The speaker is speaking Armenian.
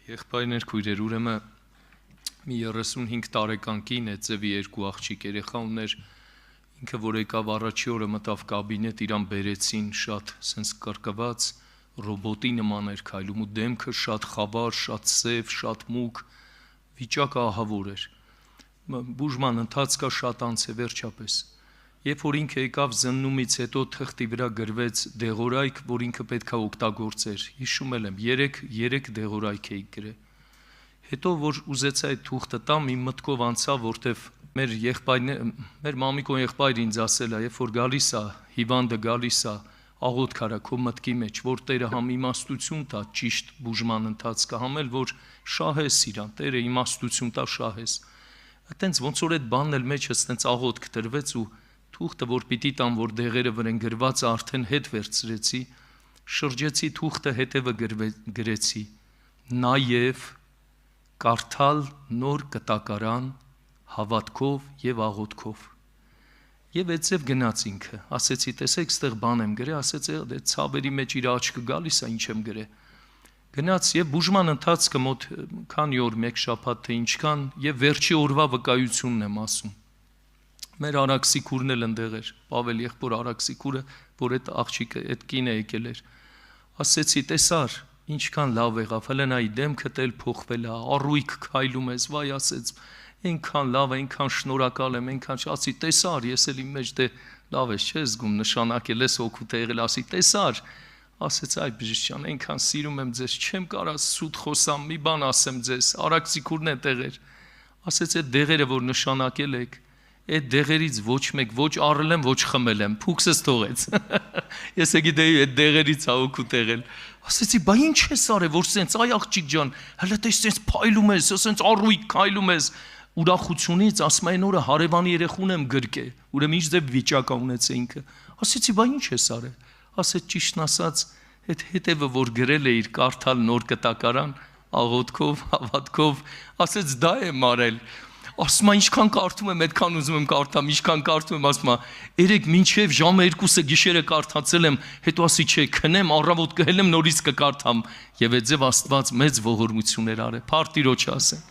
Եղբայրներ, քույրեր, ուրեմն մի 35 տարեկան կին է, ձևի երկու աղջիկ երեխա ուներ, ինքը որ եկավ առաջի օրը մտավ կաբինետ, իրան բերեցին շատ սենց կրկված, ռոբոտի նման էր քայլում ու դեմքը շատ խավար, շատ սև, շատ մուգ, վիճակը ահավոր էր, բուժման ընթացքը շատ անց է վերջապես, երբ որ ինքը եկավ զննումից հետո թղթի վրա գրվեց դեղորայք, որ ինքը պետք է օգտագործեր, հիշում եմ, 3 դեղորայք էի գրել, հետո որ ուզեցա այդ թուղթը տամ, իմ մտքով անցավ, որտեվ մեր մամիկոն եղբայրը ինձ ասել է, երբ որ գալիս է, հիվանդը գալիս է, աղոթք արա քո մտքի մեջ, որ Տերը համ իմաստություն տա ճիշտ բուժման ընթացքը, համ էլ որ շահես իրան, Տերը իմաստություն տա շահես, այտենց ոնց որ այդ բանն էլ մեջս այտենց աղոթք տրվեց ու թուղթը որ պիտի տամ, որ դեղերը վրան գրված արդեն հետ վերցրեցի, շրջեցի թուղթը հետևը գրեցի, նաև կարդալ նոր կտակարան հավատքով եւ աղոթքով։ Եվ այդպես գնաց ինքը, ասեցի, տեսեք, ստեղ բան եմ գրել, ասեց, դե ցավերի մեջ իր աչքը գալիս է, ինչ եմ գրել։ Գնաց եւ բուժման ընթացքը մոտ քանի օր, մեկ շաբաթ թե ինչքան եւ վերջի օրվա վկայությունն եմ ասում։ Մեր Արաքսիկուրն էլ ընդեղ էր, Պավել եղբոր Արաքսիկուրը, որ այդ աղջիկը, այդ կինը եկել էր։ Ասեցի, տեսար, ինչքան լավ եղավ, հլենայի դեմքդ էլ փոխվել է, առույգ քայլում ես, վայ, ասեց, այնքան լավ է, այնքան շնորհակալ եմ, այնքան ասի, տեսար, ես էլ իմ մեջ դե լավ ես, չես զգում, նշանակել ես օգուտ եղել, ասի, տեսար, ասեց, այ բժիշկ, այնքան սիրում եմ ձեզ, չեմ կարա սուտ խոսամ, մի բան ասեմ ձեզ, Արաքսիկուրն է տեղեր, ասեց, այդ դեղերը, որ նշանակել եք, այդ դեղերից ոչ մեկ, ոչ առել եմ, ոչ խմել եմ, փուքսս թողեց, ես գիտեի այդ դեղերից օգուտ եղել, ասեցի, բա ինչ ես արել, որ սենց, այ աղջիկ ջան, հələ տես սենց փայլում ես, սենց առույգ քայլում ես, ուրախությունից, ասում այն օրը հարևանի երեխուն եմ գրկել, ուրեմն ինչ դեպ վիճակ ունեցե ինքը, ասեցի, բա ինչ ես արել, ասեց ճիշտն ասած, այդ հետևը որ գրել է իր կարդալ նոր կտակարան, աղոթքով, հավատքով, ասեց դա եմ արել, ասում ինչքան կարդում եմ, այդքան ուզում եմ կարդամ, ինչքան կարդում եմ, ասում երեք մինչև ժամը 2-ը գիշերը կարդացել եմ, հետո ասի չէ, քնեմ, առավոտ կհելեմ նորից կկարդամ, եւ այդ ձև Աստված մեծ ողորմություններ արել, փառք Տիրոջ ասեն։